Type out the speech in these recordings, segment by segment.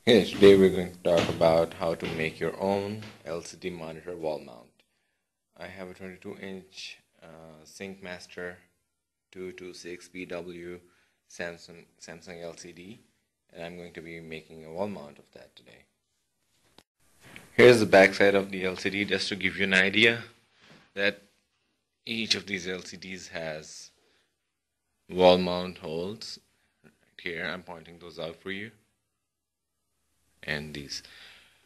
Hey, today we're going to talk about how to make your own LCD monitor wall mount. I have a 22-inch SyncMaster 226BW Samsung LCD, and I'm going to be making a wall mount of that today. Here's the back side of the LCD, just to give you an idea that each of these LCDs has wall mount holes. Right here, I'm pointing those out for you. And these.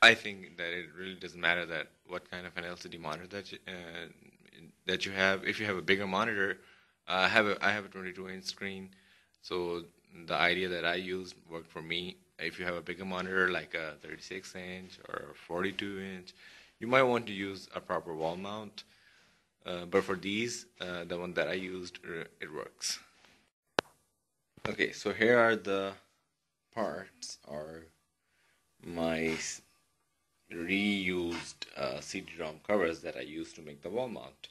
I think that it really doesn't matter that what kind of an LCD monitor that you have. If you have a bigger monitor, I have a 22-inch screen, so the idea that I used worked for me. If you have a bigger monitor like a 36-inch or a 42-inch, you might want to use a proper wall mount. But for these, the one that I used, it works. Okay, so here are the parts, or my reused CD-ROM covers that I used to make the wall mount.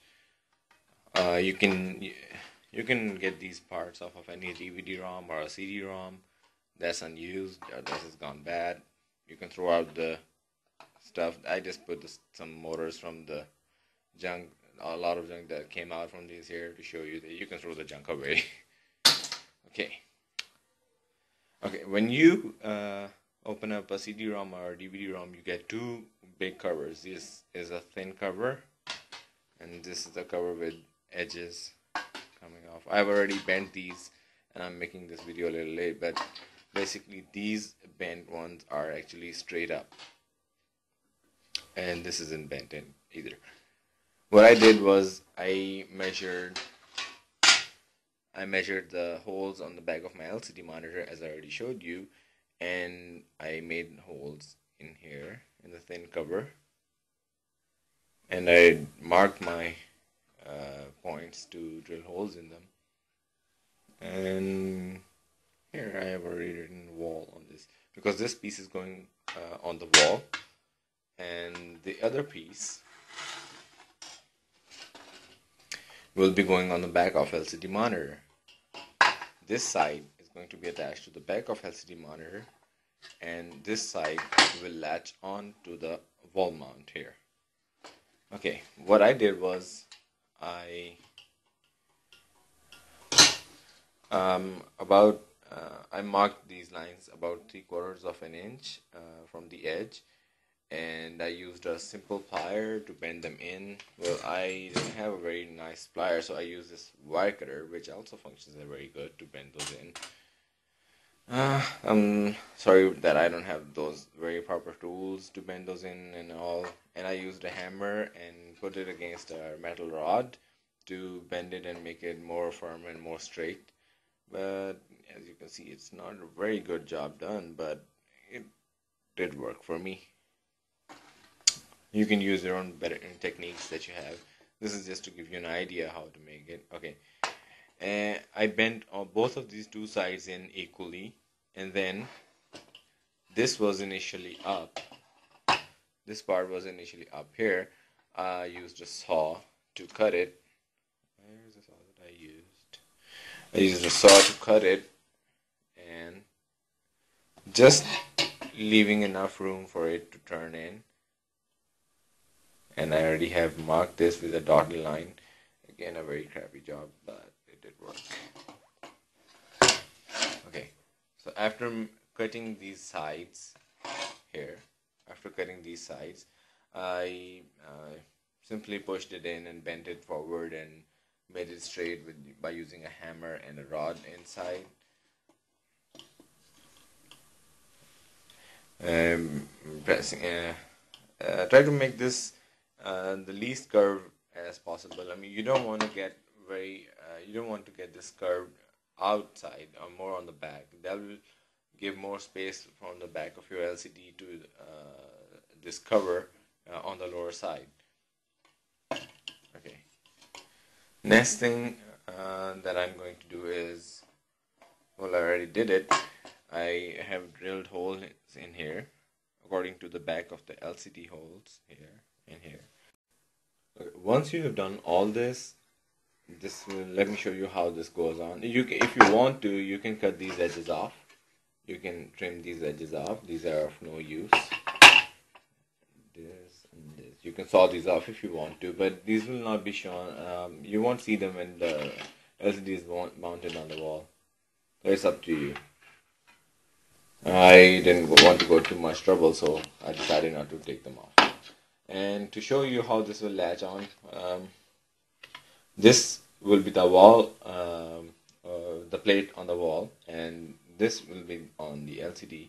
You can get these parts off of any DVD-ROM or a CD-ROM that's unused or that has gone bad. You can throw out the stuff. I just put some motors from the junk, a lot of junk that came out from these here to show you that you can throw the junk away. Okay. When you open up a CD-ROM or DVD-ROM, you get two big covers. This is a thin cover, and this is the cover with edges coming off. I've already bent these, and I'm making this video a little late, but basically these bent ones are actually straight up, and this isn't bent in either. What I did was I measured the holes on the back of my LCD monitor, as I already showed you, and I made holes in here in the thin cover, and I marked my points to drill holes in them. And here I have already written wall on this, because this piece is going on the wall, and the other piece will be going on the back of LCD monitor. This side is going to be attached to the back of LCD monitor, and this side will latch on to the wall mount here. Okay, what I did was I marked these lines about 3/4 of an inch from the edge, and I used a simple plier to bend them in. Well, I didn't have a very nice plier, so I used this wire cutter, which also functions very good to bend those in. I'm sorry that I don't have those very proper tools to bend those in and all. And I used a hammer and put it against a metal rod to bend it and make it more firm and more straight. But as you can see, it's not a very good job done, but it did work for me. You can use your own better techniques that you have. This is just to give you an idea how to make it. Okay. And I bent both of these two sides in equally, and then this was initially up. This part was initially up here. I used a saw to cut it. Where's the saw that I used? I used a saw to cut it, and just leaving enough room for it to turn in. And I already have marked this with a dotted line. Again, a very crappy job, but it did work. Okay, so after cutting these sides here, I simply pushed it in and bent it forward and made it straight by using a hammer and a rod inside. Pressing. Try to make this the least curved as possible. I mean, you don't want to get this curved outside or more on the back. That will give more space from the back of your LCD to this cover on the lower side. Okay. Next thing that I'm going to do is, well, I already did it. I have drilled holes in here according to the back of the LCD holes here and here. Okay, once you have done all this, let me show you how this goes on. If you want to, you can cut these edges off. you can trim these edges off. These are of no use. This and this. You can saw these off if you want to, but these will not be shown. You won't see them when the LCD is mounted on the wall. So it's up to you. I didn't want to go too much trouble, so I decided not to take them off. And to show you how this will latch on, this will be the wall, the plate on the wall, and this will be on the LCD,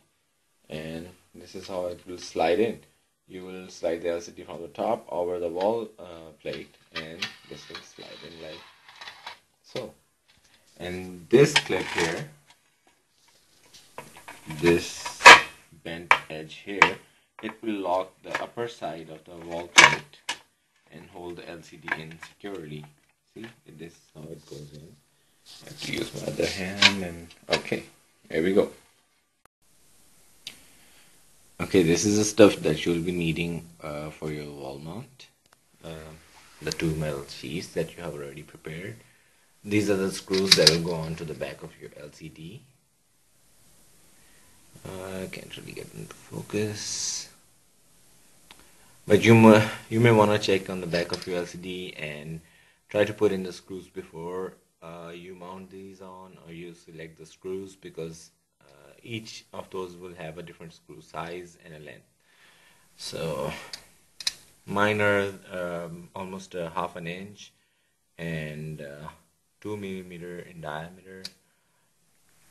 and this is how it will slide in. You will slide the LCD from the top over the wall plate, and this will slide in like so. And this clip here, this bent edge here, it will lock the upper side of the wall plate and hold the LCD in securely. See, this is how it goes in. I have to use my other hand, and okay, there we go. Okay, this is the stuff that you'll be needing for your wall mount. The two metal sheets that you have already prepared. These are the screws that will go onto the back of your LCD. I can't really get into focus, but you may want to check on the back of your LCD and try to put in the screws before you mount these on, or you select the screws, because each of those will have a different screw size and a length. So mine are almost a half an inch and 2 millimeter in diameter,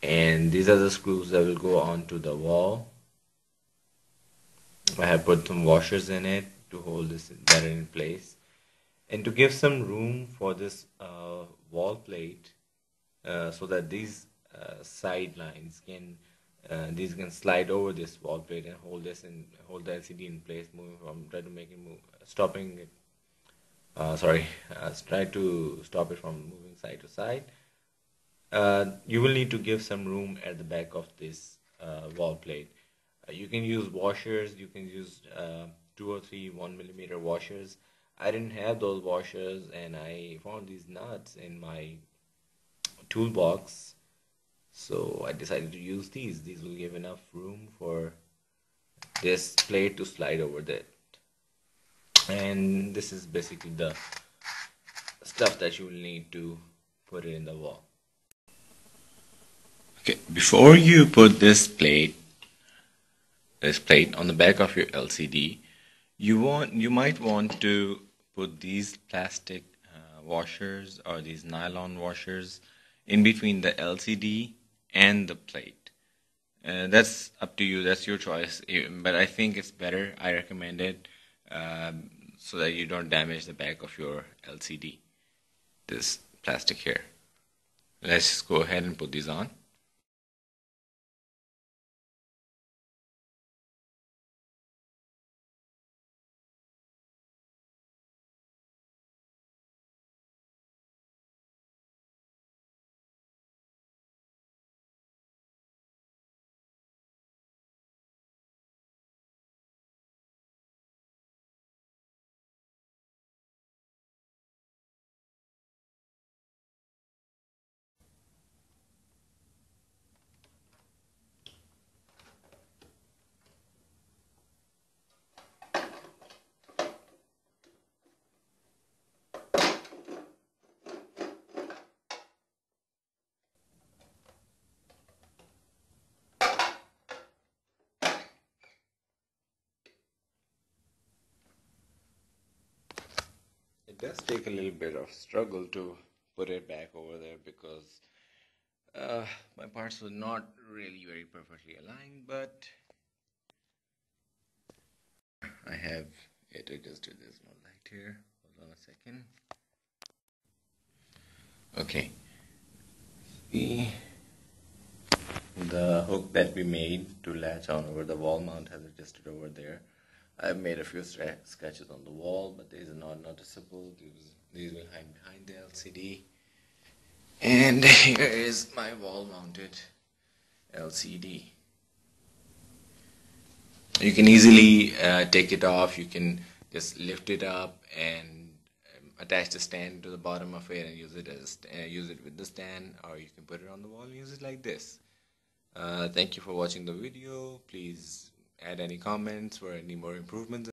and these are the screws that will go onto the wall. I have put some washers in it to hold this better in place, and to give some room for this wall plate, so that these sidelines can slide over this wall plate and hold this and hold the LCD in place, moving from try to make it move, stopping it. Try to stop it from moving side to side. You will need to give some room at the back of this wall plate. You can use washers. You can use 2 or 3 1 millimeter washers. I didn't have those washers, and I found these nuts in my toolbox, so I decided to use these. These will give enough room for this plate to slide over that. And this is basically the stuff that you will need to put it in the wall. Okay, before you put this plate on the back of your LCD, you might want to put these plastic washers or these nylon washers in between the LCD and the plate. That's up to you. That's your choice. But I think it's better. I recommend it so that you don't damage the back of your LCD. This plastic here. Let's just go ahead and put these on. It does take a little bit of struggle to put it back over there, because my parts were not really very perfectly aligned, but I have it adjusted. There's no light here. Hold on a second. Okay. The hook that we made to latch on over the wall mount has adjusted over there. I've made a few sketches on the wall, but these are not noticeable. These will hide behind the LCD. And here is my wall mounted LCD. You can easily take it off. You can just lift it up and attach the stand to the bottom of it and use it with the stand, or you can put it on the wall and use it like this. Thank you for watching the video. Please add any comments for any more improvements.